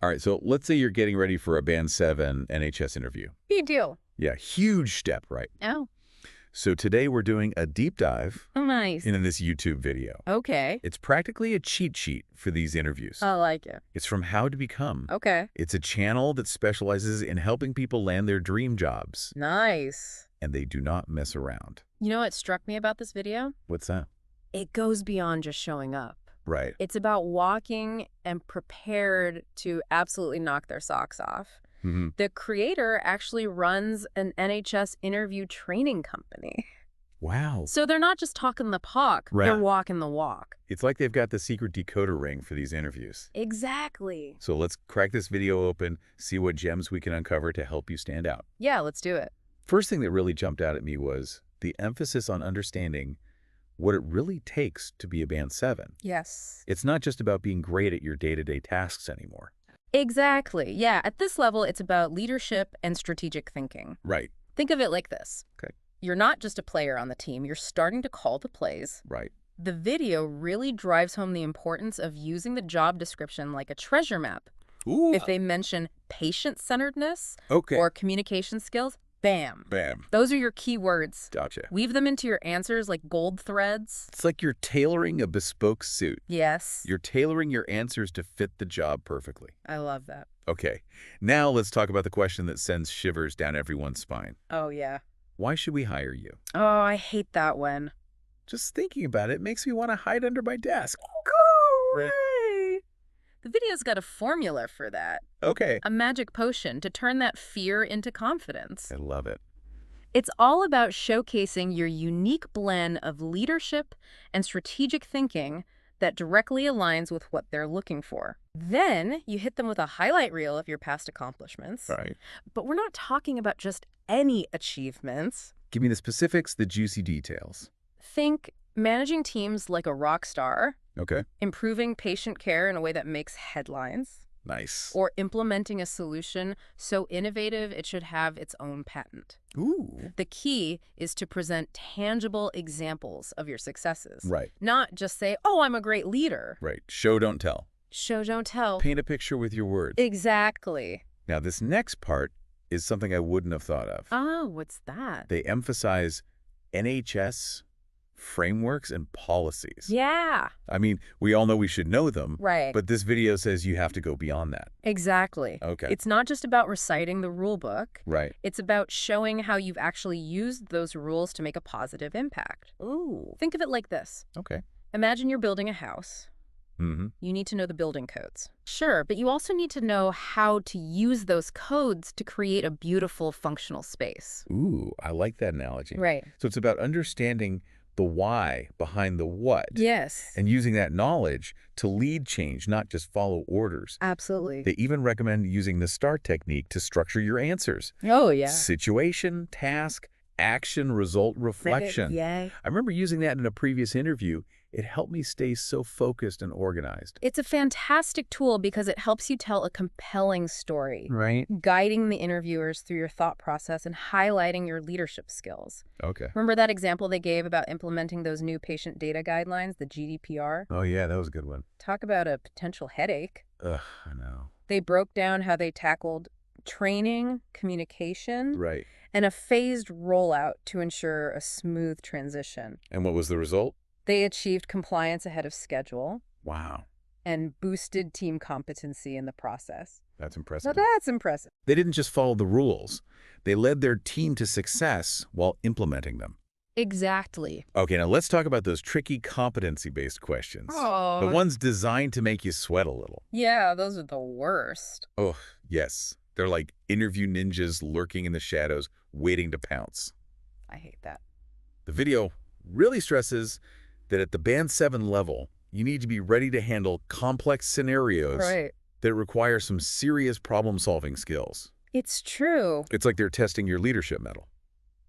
All right, so let's say you're getting ready for a Band 7 NHS interview. Big deal. Yeah, huge step, right? Oh. So today we're doing a deep dive Oh, nice. in this YouTube video. Okay. It's practically a cheat sheet for these interviews. I like it. It's from How to Become. Okay. It's a channel that specializes in helping people land their dream jobs. Nice. And they do not mess around. You know what struck me about this video? What's that? It goes beyond just showing up. Right. It's about walking and prepared to absolutely knock their socks off. Mm-hmm. The creator actually runs an NHS interview training company. Wow. So they're not just talking the talk, Right. they're walking the walk. It's like they've got the secret decoder ring for these interviews. Exactly. So let's crack this video open, see what gems we can uncover to help you stand out. Yeah, let's do it. First thing that really jumped out at me was the emphasis on understanding what it really takes to be a Band 7. Yes. It's not just about being great at your day-to-day tasks anymore. Exactly. Yeah, at this level, it's about leadership and strategic thinking. Right. Think of it like this. Okay. You're not just a player on the team, you're starting to call the plays. Right. The video really drives home the importance of using the job description like a treasure map. Ooh. If they mention patient-centeredness Okay. or communication skills, bam. Bam. Those are your key words. Gotcha. Weave them into your answers like gold threads. It's like you're tailoring a bespoke suit. Yes. You're tailoring your answers to fit the job perfectly. I love that. Okay. Now let's talk about the question that sends shivers down everyone's spine. Oh, yeah. Why should we hire you? Oh, I hate that one. Just thinking about it makes me want to hide under my desk. Go away! The video's got a formula for that. Okay. A magic potion to turn that fear into confidence. I love it. It's all about showcasing your unique blend of leadership and strategic thinking that directly aligns with what they're looking for. Then you hit them with a highlight reel of your past accomplishments. Right. But we're not talking about just any achievements. Give me the specifics, the juicy details. Think managing teams like a rock star, Okay. improving patient care in a way that makes headlines, Nice. or implementing a solution so innovative it should have its own patent. Ooh. The key is to present tangible examples of your successes. Right. Not just say, oh, I'm a great leader. Right. Show, don't tell. Show, don't tell. Paint a picture with your words. Exactly. Now, this next part is something I wouldn't have thought of. Oh, what's that? They emphasize NHS frameworks and policies. Yeah. I mean, we all know we should know them, Right. but this video says you have to go beyond that. Exactly. Okay. It's not just about reciting the rule book. Right. It's about showing how you've actually used those rules to make a positive impact. Ooh. Think of it like this. Okay. Imagine you're building a house. Mm-hmm. You need to know the building codes. Sure, but you also need to know how to use those codes to create a beautiful, functional space. Ooh, I like that analogy. Right. So it's about understanding the why behind the what. Yes. And using that knowledge to lead change, not just follow orders. Absolutely. They even recommend using the STAR technique to structure your answers. Oh, yeah. Situation, task, action, result, reflection. Yeah. I remember using that in a previous interview. It helped me stay so focused and organized. It's a fantastic tool because it helps you tell a compelling story, Right. guiding the interviewers through your thought process and highlighting your leadership skills. Okay. Remember that example they gave about implementing those new patient data guidelines, the GDPR? Oh, yeah, that was a good one. Talk about a potential headache. Ugh, I know. They broke down how they tackled training, communication, Right. and a phased rollout to ensure a smooth transition. And what was the result? They achieved compliance ahead of schedule Wow. and boosted team competency in the process. That's Now impressive. that's impressive. They didn't just follow the rules. They led their team to success while implementing them. Exactly. Okay, now let's talk about those tricky competency-based questions. Oh. The ones designed to make you sweat a little. Yeah, those are the worst. Oh, yes. They're like interview ninjas lurking in the shadows, waiting to pounce. I hate that. The video really stresses that at the Band 7 level, you need to be ready to handle complex scenarios Right. that require some serious problem-solving skills. It's true. It's like they're testing your leadership mettle.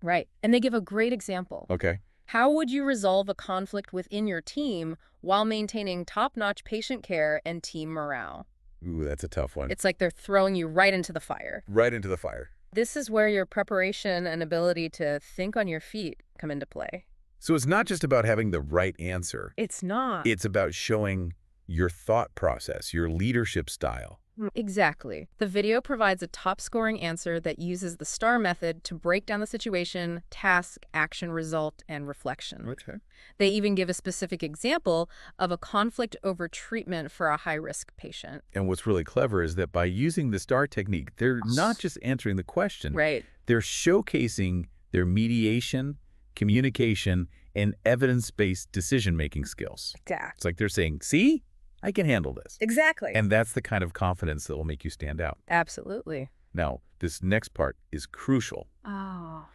Right. And they give a great example. Okay. How would you resolve a conflict within your team while maintaining top-notch patient care and team morale? Ooh, that's a tough one. It's like they're throwing you right into the fire. Right into the fire. This is where your preparation and ability to think on your feet come into play. So it's not just about having the right answer. It's not. It's about showing your thought process, your leadership style. Exactly. The video provides a top-scoring answer that uses the STAR method to break down the situation, task, action, result, and reflection. Okay. They even give a specific example of a conflict over treatment for a high-risk patient. And what's really clever is that by using the STAR technique, they're not just answering the question, Right. they're showcasing their mediation, communication, and evidence-based decision-making skills. It's like they're saying, see, I can handle this. Exactly. And that's the kind of confidence that will make you stand out. Absolutely. Now, this next part is crucial. Oh.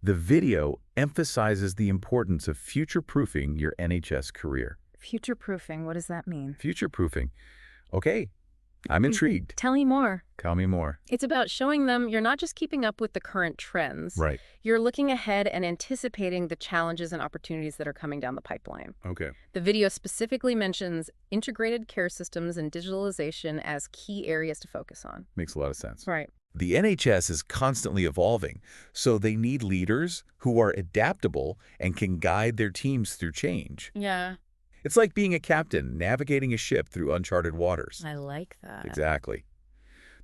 The video emphasizes the importance of future-proofing your NHS career. Future-proofing, what does that mean? Future-proofing. Okay, I'm intrigued. Tell me more. Tell me more. It's about showing them you're not just keeping up with the current trends. Right. You're looking ahead and anticipating the challenges and opportunities that are coming down the pipeline. Okay. The video specifically mentions integrated care systems and digitalization as key areas to focus on. Makes a lot of sense. Right. The NHS is constantly evolving, so they need leaders who are adaptable and can guide their teams through change. Yeah. It's like being a captain navigating a ship through uncharted waters. I like that. Exactly.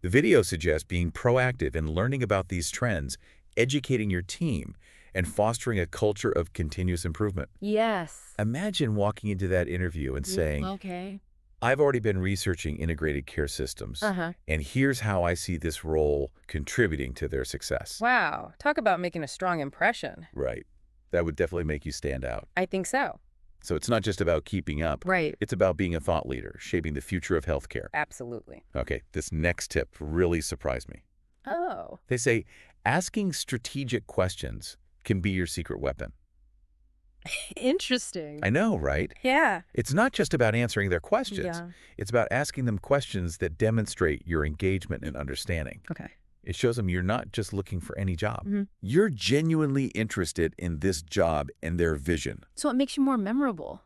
The video suggests being proactive and learning about these trends, educating your team, and fostering a culture of continuous improvement. Yes. Imagine walking into that interview and saying, Okay. I've already been researching integrated care systems, and here's how I see this role contributing to their success. Wow. Talk about making a strong impression. Right. That would definitely make you stand out. I think so. So it's not just about keeping up. Right. It's about being a thought leader, shaping the future of healthcare. Absolutely. Okay, this next tip really surprised me. Oh. They say asking strategic questions can be your secret weapon. Interesting. I know, right? Yeah. It's not just about answering their questions. Yeah. It's about asking them questions that demonstrate your engagement and understanding. Okay. It shows them you're not just looking for any job. Mhm. You're genuinely interested in this job and their vision. So it makes you more memorable.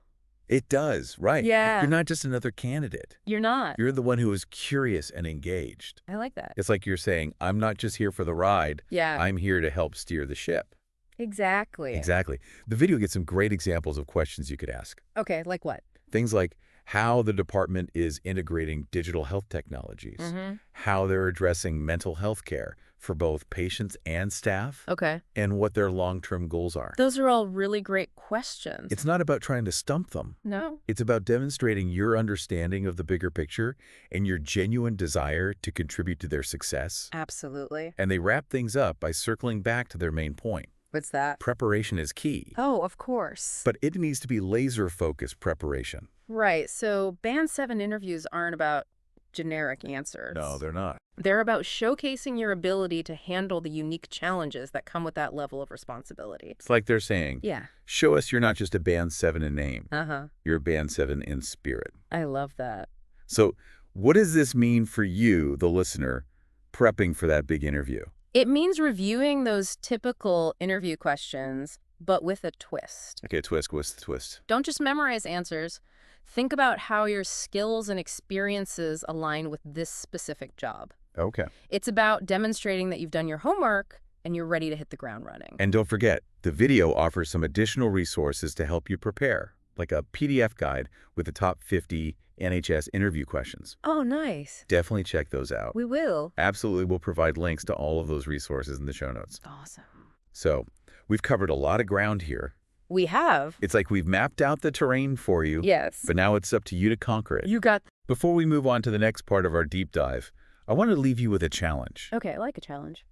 It does, right? Yeah. You're not just another candidate. You're not. You're the one who is curious and engaged. I like that. It's like you're saying, I'm not just here for the ride. Yeah. I'm here to help steer the ship. Exactly. Exactly. The video gets some great examples of questions you could ask. Okay, like what? Things like how the department is integrating digital health technologies, how they're addressing mental health care for both patients and staff, Okay. and what their long-term goals are. Those are all really great questions. It's not about trying to stump them. No. It's about demonstrating your understanding of the bigger picture and your genuine desire to contribute to their success. Absolutely. And they wrap things up by circling back to their main point. What's that? Preparation is key, Oh, of course. but it needs to be laser-focused preparation. Right. So Band 7 interviews aren't about generic answers. No, they're not. They're about showcasing your ability to handle the unique challenges that come with that level of responsibility. It's like they're saying, Yeah. show us you're not just a Band 7 in name. Uh-huh. You're a Band 7 in spirit. I love that. So what does this mean for you, the listener, prepping for that big interview? It means reviewing those typical interview questions, but with a twist. Okay, twist. What's the twist? Don't just memorize answers. Think about how your skills and experiences align with this specific job. Okay. It's about demonstrating that you've done your homework and you're ready to hit the ground running. And don't forget, the video offers some additional resources to help you prepare, like a PDF guide with the top 50 NHS interview questions. Oh, nice. Definitely check those out. We will. Absolutely, we'll provide links to all of those resources in the show notes. Awesome. So, we've covered a lot of ground here. We have. It's like we've mapped out the terrain for you, Yes. but now it's up to you to conquer it. You got... Before we move on to the next part of our deep dive, I want to leave you with a challenge. Okay, I like a challenge.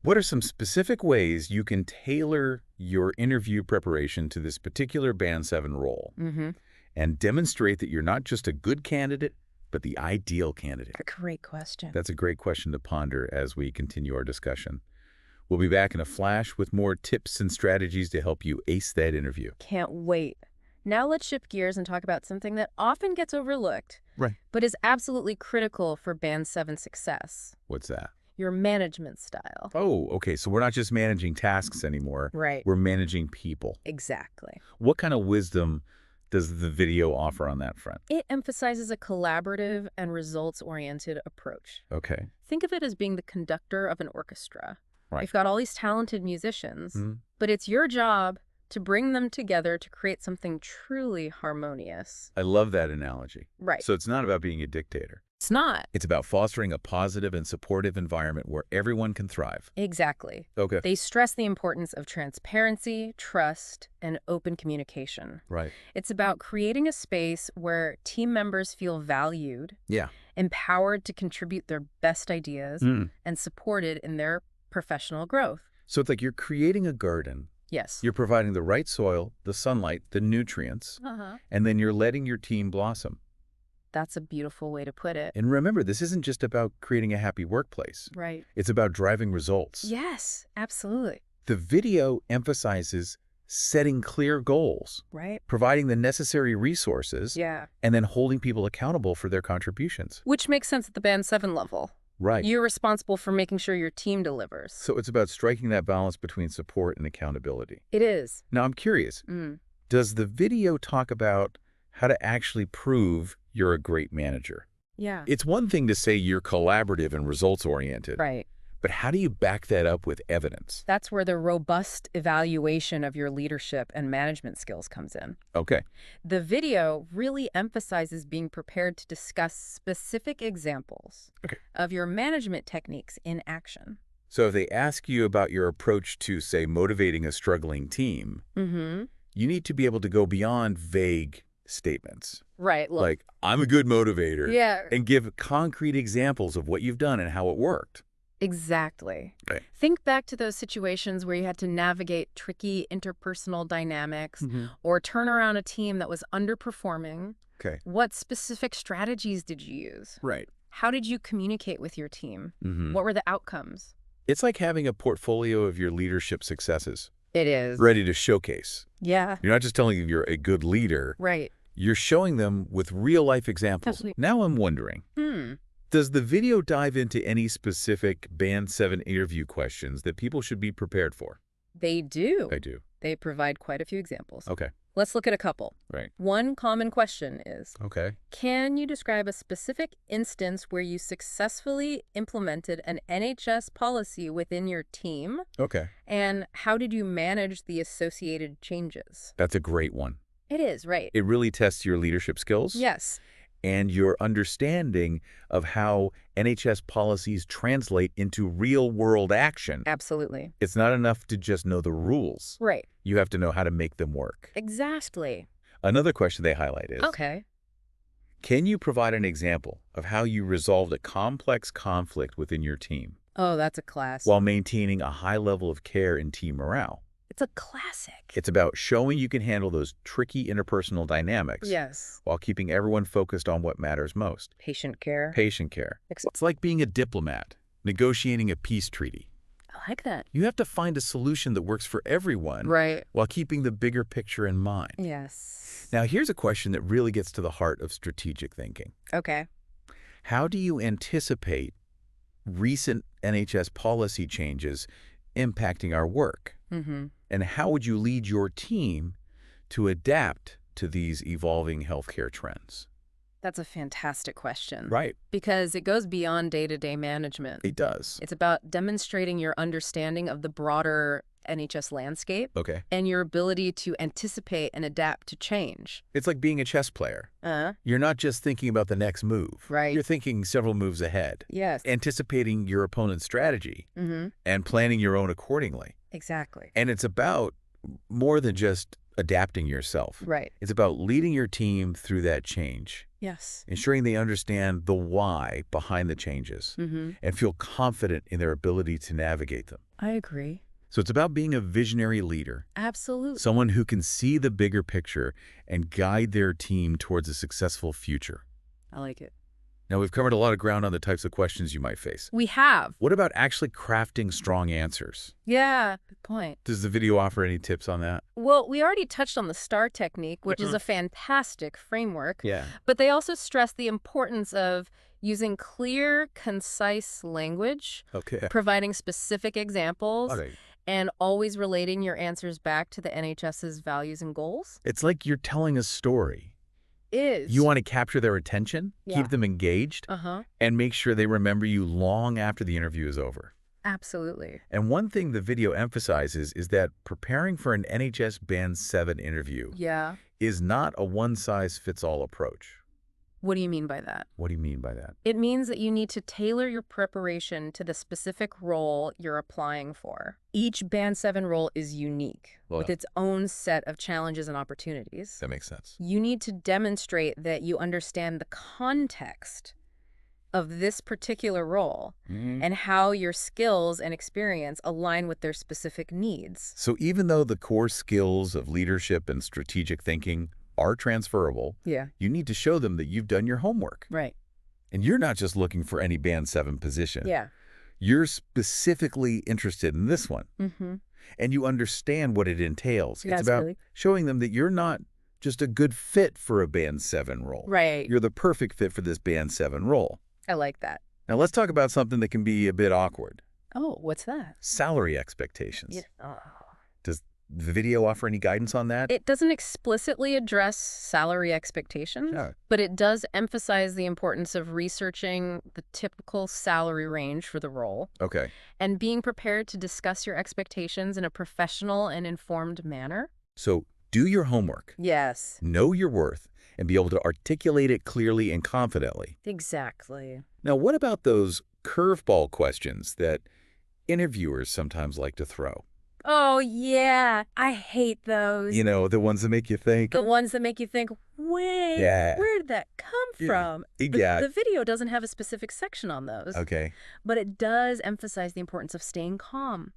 What are some specific ways you can tailor your interview preparation to this particular Band 7 role and demonstrate that you're not just a good candidate, but the ideal candidate? A great question. That's a great question to ponder as we continue our discussion. We'll be back in a flash with more tips and strategies to help you ace that interview. Can't wait. Now let's shift gears and talk about something that often gets overlooked, Right. but is absolutely critical for Band 7 success. What's that? Your management style. Oh, okay. So we're not just managing tasks anymore. Right. We're managing people. Exactly. What kind of wisdom does the video offer on that front? It emphasizes a collaborative and results-oriented approach. Okay. Think of it as being the conductor of an orchestra. Right. You've got all these talented musicians, but it's your job to bring them together to create something truly harmonious. I love that analogy. Right. So it's not about being a dictator. It's not. It's about fostering a positive and supportive environment where everyone can thrive. Exactly. Okay. They stress the importance of transparency, trust, and open communication. Right. It's about creating a space where team members feel valued, Yeah. empowered to contribute their best ideas, Mm. and supported in their professional growth. So it's like you're creating a garden. Yes. You're providing the right soil, the sunlight, the nutrients, and then you're letting your team blossom. That's a beautiful way to put it. And remember, this isn't just about creating a happy workplace. Right. It's about driving results. Yes, absolutely. The video emphasizes setting clear goals, Right? providing the necessary resources, Yeah. and then holding people accountable for their contributions. Which makes sense at the Band 7 level. Right. You're responsible for making sure your team delivers. So it's about striking that balance between support and accountability. It is. Now, I'm curious, does the video talk about how to actually prove you're a great manager? Yeah. It's one thing to say you're collaborative and results-oriented, Right. but how do you back that up with evidence? That's where the robust evaluation of your leadership and management skills comes in. Okay. The video really emphasizes being prepared to discuss specific examples of your management techniques in action. So if they ask you about your approach to, say, motivating a struggling team, you need to be able to go beyond vague statements. Right. Look. Like, I'm a good motivator. Yeah. And give concrete examples of what you've done and how it worked. Exactly. Right. Think back to those situations where you had to navigate tricky interpersonal dynamics or turn around a team that was underperforming. Okay. What specific strategies did you use? Right. How did you communicate with your team? What were the outcomes? It's like having a portfolio of your leadership successes It is. ready to showcase. Yeah. You're not just telling them you're a good leader. Right. You're showing them with real-life examples. Absolutely. Now I'm wondering, does the video dive into any specific Band 7 interview questions that people should be prepared for? They do. I do. They provide quite a few examples. Okay. Let's look at a couple. Right. One common question is, Okay. can you describe a specific instance where you successfully implemented an NHS policy within your team? Okay. And how did you manage the associated changes? That's a great one. It is, right. It really tests your leadership skills. Yes. And your understanding of how NHS policies translate into real-world action. Absolutely. It's not enough to just know the rules. Right. You have to know how to make them work. Exactly. Another question they highlight is, Okay. can you provide an example of how you resolved a complex conflict within your team Oh, that's a classic. while maintaining a high level of care and team morale? It's a classic. It's about showing you can handle those tricky interpersonal dynamics Yes. while keeping everyone focused on what matters most. Patient care. Patient care. It's like being a diplomat, negotiating a peace treaty. I like that. You have to find a solution that works for everyone Right. while keeping the bigger picture in mind. Yes. Now, here's a question that really gets to the heart of strategic thinking. Okay. How do you anticipate recent NHS policy changes impacting our work? And how would you lead your team to adapt to these evolving healthcare trends? That's a fantastic question. Right. Because it goes beyond day-to-day management. It does. It's about demonstrating your understanding of the broader NHS landscape Okay. and your ability to anticipate and adapt to change. It's like being a chess player. You're not just thinking about the next move. Right. You're thinking several moves ahead, Yes. anticipating your opponent's strategy and planning your own accordingly. Exactly. And it's about more than just adapting yourself. Right. It's about leading your team through that change, Yes. ensuring they understand the why behind the changes and feel confident in their ability to navigate them. I agree. So it's about being a visionary leader, Absolutely. someone who can see the bigger picture and guide their team towards a successful future. I like it. Now, we've covered a lot of ground on the types of questions you might face. We have. What about actually crafting strong answers? Yeah, good point. Does the video offer any tips on that? Well, we already touched on the STAR technique, which is a fantastic framework. Yeah. But they also stress the importance of using clear, concise language, Okay. providing specific examples, Okay. and always relating your answers back to the NHS's values and goals. It's like you're telling a story. Is. You want to capture their attention, Yeah. keep them engaged, and make sure they remember you long after the interview is over. Absolutely. And one thing the video emphasizes is that preparing for an NHS Band 7 interview Yeah. is not a one-size-fits-all approach. What do you mean by that? What do you mean by that? It means that you need to tailor your preparation to the specific role you're applying for. Each Band 7 role is unique, Well, with its own set of challenges and opportunities. that makes sense. You need to demonstrate that you understand the context of this particular role and how your skills and experience align with their specific needs. So even though the core skills of leadership and strategic thinking are transferable, Yeah. you need to show them that you've done your homework. Right. And you're not just looking for any Band 7 position. Yeah. You're specifically interested in this one. Mm-hmm. And you understand what it entails. Yes, It's about really. showing them that you're not just a good fit for a Band 7 role. Right. You're the perfect fit for this Band 7 role. I like that. Now let's talk about something that can be a bit awkward. Oh, what's that? Salary expectations. Yeah. Oh. Does the video offer any guidance on that? It doesn't explicitly address salary expectations, Yeah. but it does emphasize the importance of researching the typical salary range for the role Okay. and being prepared to discuss your expectations in a professional and informed manner. So do your homework, Yes, know your worth, and be able to articulate it clearly and confidently. exactly. Now, what about those curveball questions that interviewers sometimes like to throw? Oh, yeah. I hate those. You know, the ones that make you think. The ones that make you think, wait, Yeah. where did that come Yeah. from? Yeah. The video doesn't have a specific section on those, Okay. but it does emphasize the importance of staying calm,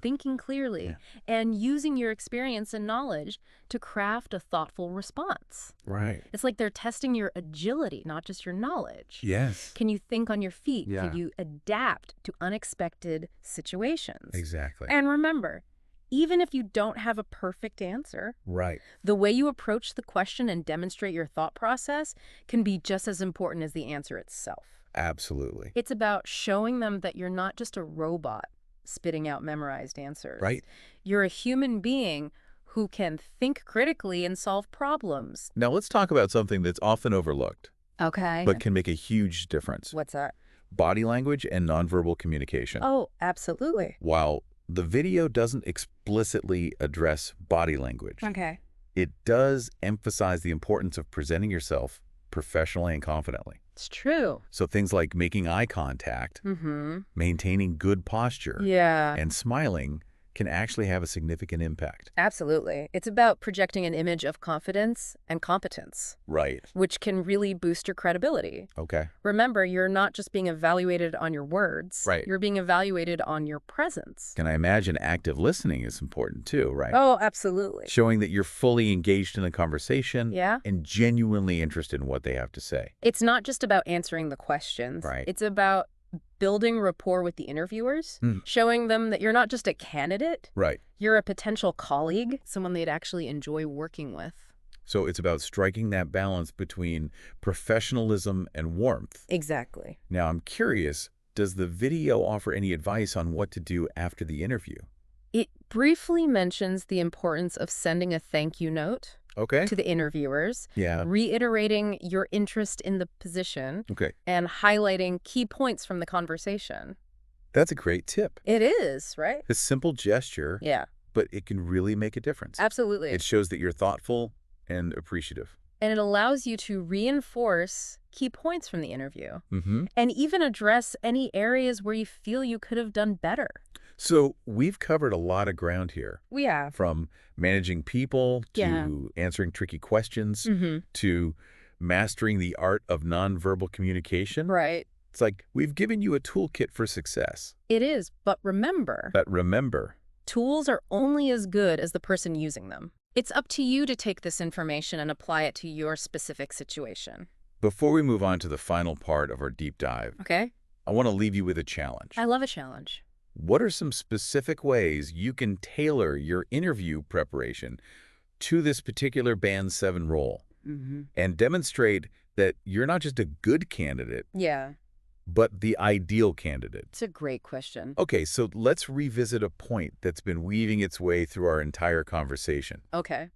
thinking clearly, and using your experience and knowledge to craft a thoughtful response. Right. It's like they're testing your agility, not just your knowledge. Yes. Can you think on your feet? Yeah. Can you adapt to unexpected situations? Exactly. And remember, even if you don't have a perfect answer, Right. the way you approach the question and demonstrate your thought process can be just as important as the answer itself. Absolutely. It's about showing them that you're not just a robot spitting out memorized answers. Right. You're a human being who can think critically and solve problems. Now let's talk about something that's often overlooked, Okay. but can make a huge difference. What's that? Body language and nonverbal communication. Oh, absolutely. While the video doesn't explicitly address body language, Okay. it does emphasize the importance of presenting yourself professionally and confidently. It's true. So things like making eye contact, Mm-hmm. maintaining good posture, Yeah. and smiling can actually have a significant impact. Absolutely. It's about projecting an image of confidence and competence, Right. which can really boost your credibility. Okay. Remember, you're not just being evaluated on your words. Right. You're being evaluated on your presence. Can I imagine active listening is important too, right? Oh, absolutely. Showing that you're fully engaged in the conversation Yeah. and genuinely interested in what they have to say. It's not just about answering the questions. Right. It's about building rapport with the interviewers, Mm. showing them that you're not just a candidate, Right. you're a potential colleague, someone they'd actually enjoy working with. So it's about striking that balance between professionalism and warmth. Exactly. Now, I'm curious, does the video offer any advice on what to do after the interview? It briefly mentions the importance of sending a thank you note Okay. to the interviewers, Yeah. reiterating your interest in the position, Okay. and highlighting key points from the conversation. That's a great tip. It is, right? A simple gesture, Yeah, but it can really make a difference. absolutely. It shows that you're thoughtful and appreciative. And it allows you to reinforce key points from the interview Mm-hmm. and even address any areas where you feel you could have done better. So we've covered a lot of ground here, We have. from managing people to Yeah. answering tricky questions Mm-hmm. to mastering the art of nonverbal communication. Right. It's like we've given you a toolkit for success. It is, but remember, But remember, tools are only as good as the person using them. It's up to you to take this information and apply it to your specific situation. before we move on to the final part of our deep dive, Okay? I want to leave you with a challenge. I love a challenge. What are some specific ways you can tailor your interview preparation to this particular Band 7 role Mm-hmm. and demonstrate that you're not just a good candidate, Yeah, but the ideal candidate? it's a great question. Okay, so let's revisit a point that's been weaving its way through our entire conversation. Okay.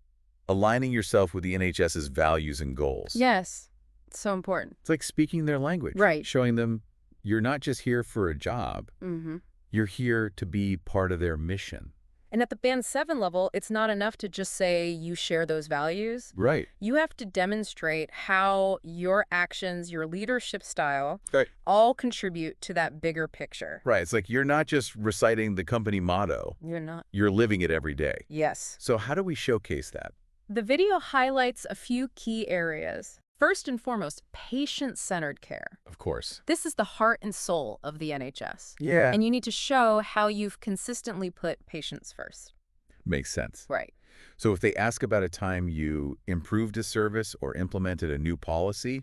Aligning yourself with the NHS's values and goals. Yes, it's so important. It's like speaking their language. Right. Showing them you're not just here for a job. Mm-hmm. You're here to be part of their mission. And at the Band 7 level, it's not enough to just say you share those values. Right. You have to demonstrate how your actions, your leadership style, Right. all contribute to that bigger picture. Right. It's like you're not just reciting the company motto. You're not. You're living it every day. Yes. So how do we showcase that? The video highlights a few key areas. First and foremost, patient-centered care. Of course. This is the heart and soul of the NHS. Yeah. And you need to show how you've consistently put patients first. Makes sense. Right. So if they ask about a time you improved a service or implemented a new policy,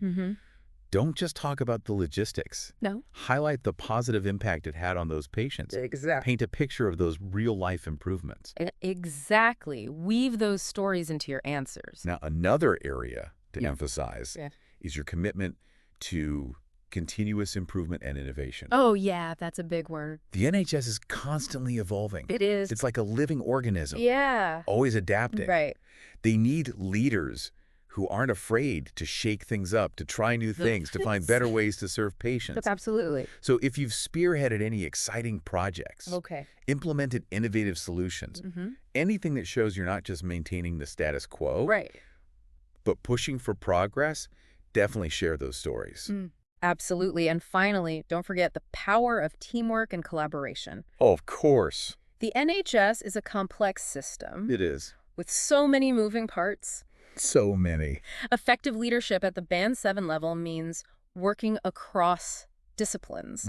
don't just talk about the logistics. No. Highlight the positive impact it had on those patients. Exactly. Paint a picture of those real-life improvements. Exactly. Weave those stories into your answers. Now, another area to emphasize Yeah. is your commitment to continuous improvement and innovation. Oh, yeah, that's a big word. The NHS is constantly evolving. It is. It's like a living organism, Yeah. always adapting. Right. They need leaders who aren't afraid to shake things up, to try new things, to find better ways to serve patients. Absolutely. So if you've spearheaded any exciting projects, Okay. implemented innovative solutions, anything that shows you're not just maintaining the status quo, Right. but pushing for progress, definitely share those stories. Absolutely. And finally, don't forget the power of teamwork and collaboration. Oh, of course. The NHS is a complex system It is. with so many moving parts. So many. Effective leadership at the Band 7 level means working across disciplines,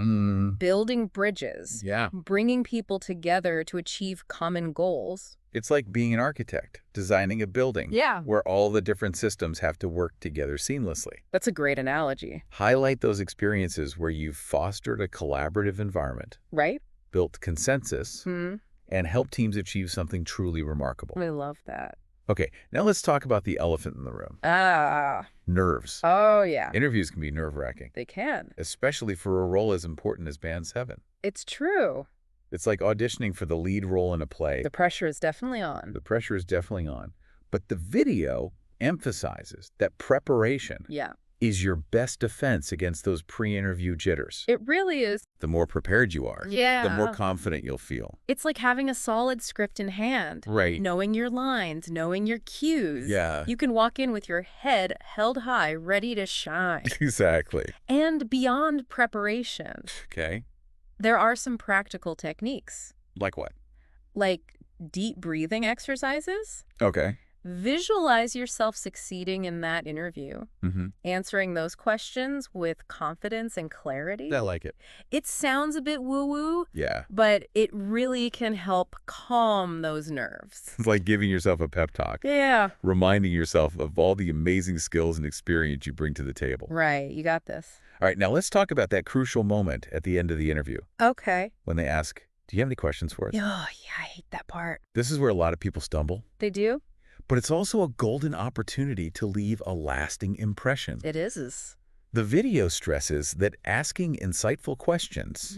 building bridges, Yeah. bringing people together to achieve common goals. It's like being an architect, designing a building. Yeah. Where all the different systems have to work together seamlessly. That's a great analogy. Highlight those experiences where you've fostered a collaborative environment, Right? built consensus, and helped teams achieve something truly remarkable. I love that. Okay, now let's talk about the elephant in the room. Nerves. Oh, yeah. Interviews can be nerve-wracking, They can. especially for a role as important as Band 7. It's true. It's like auditioning for the lead role in a play. The pressure is definitely on. The pressure is definitely on. But the video emphasizes that preparation Yeah. is your best defense against those pre-interview jitters. It really is. The more prepared you are, Yeah. the more confident you'll feel. It's like having a solid script in hand. Right. Knowing your lines, knowing your cues. Yeah. You can walk in with your head held high, ready to shine. Exactly. And beyond preparation, Okay. there are some practical techniques, Like what? like deep breathing exercises. Okay. Visualize yourself succeeding in that interview, answering those questions with confidence and clarity. I like it. It sounds a bit woo-woo, Yeah. but it really can help calm those nerves. It's like giving yourself a pep talk. Yeah. Reminding yourself of all the amazing skills and experience you bring to the table. Right. You got this. All right, now let's talk about that crucial moment at the end of the interview Okay. when they ask, do you have any questions for us? Oh, yeah, I hate that part. This is where a lot of people stumble, They do? but it's also a golden opportunity to leave a lasting impression. It is. The video stresses that asking insightful questions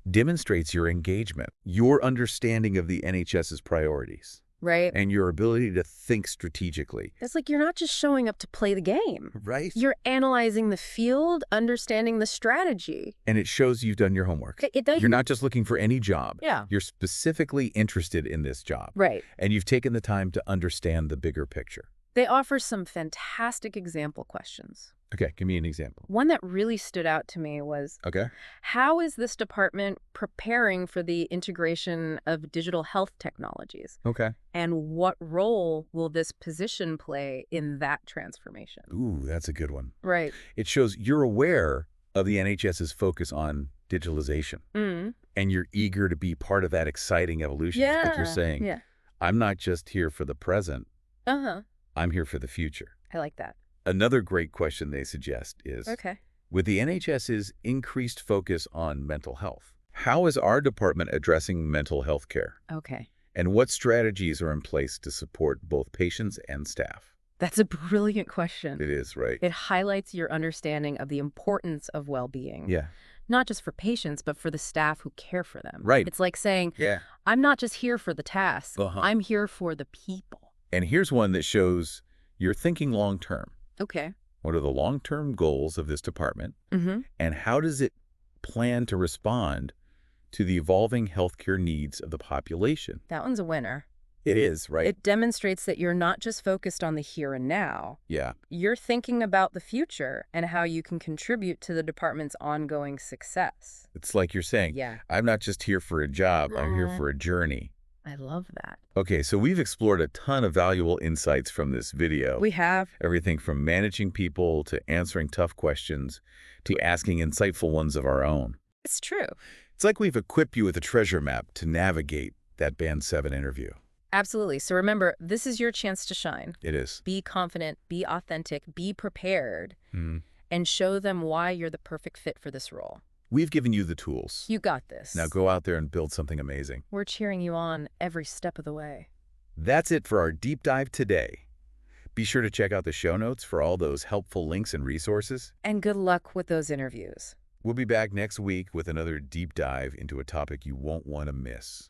demonstrates your engagement, your understanding of the NHS's priorities, Right. and your ability to think strategically. It's like you're not just showing up to play the game. Right? You're analyzing the field, understanding the strategy. And it shows you've done your homework. It does. You're not just looking for any job. Yeah. You're specifically interested in this job. Right. And you've taken the time to understand the bigger picture. They offer some fantastic example questions. Okay, give me an example. One that really stood out to me was, Okay. how is this department preparing for the integration of digital health technologies? Okay. And what role will this position play in that transformation? Ooh, that's a good one. Right. It shows you're aware of the NHS's focus on digitalization. And you're eager to be part of that exciting evolution. It's like you're saying, Yeah. I'm not just here for the present, Uh-huh. I'm here for the future. I like that. Another great question they suggest is, Okay. with the NHS's increased focus on mental health, how is our department addressing mental health care? Okay. And what strategies are in place to support both patients and staff? That's a brilliant question. It is, right? It highlights your understanding of the importance of well-being. Yeah. Not just for patients, but for the staff who care for them. Right. It's like saying, Yeah. I'm not just here for the task. I'm here for the people. And here's one that shows you're thinking long-term. Okay. What are the long-term goals of this department? Mm-hmm. And how does it plan to respond to the evolving healthcare needs of the population. That one's a winner. It is, right? It demonstrates that you're not just focused on the here and now. Yeah. You're thinking about the future and how you can contribute to the department's ongoing success. It's like you're saying, Yeah. I'm not just here for a job, I'm here for a journey. I love that. Okay, so we've explored a ton of valuable insights from this video. We have. Everything from managing people to answering tough questions to asking insightful ones of our own. It's true. It's like we've equipped you with a treasure map to navigate that Band 7 interview. Absolutely. So remember, this is your chance to shine. It is. Be confident, be authentic, be prepared, Mhm. and show them why you're the perfect fit for this role. We've given you the tools. You got this. Now go out there and build something amazing. We're cheering you on every step of the way. That's it for our deep dive today. Be sure to check out the show notes for all those helpful links and resources. And good luck with those interviews. We'll be back next week with another deep dive into a topic you won't want to miss.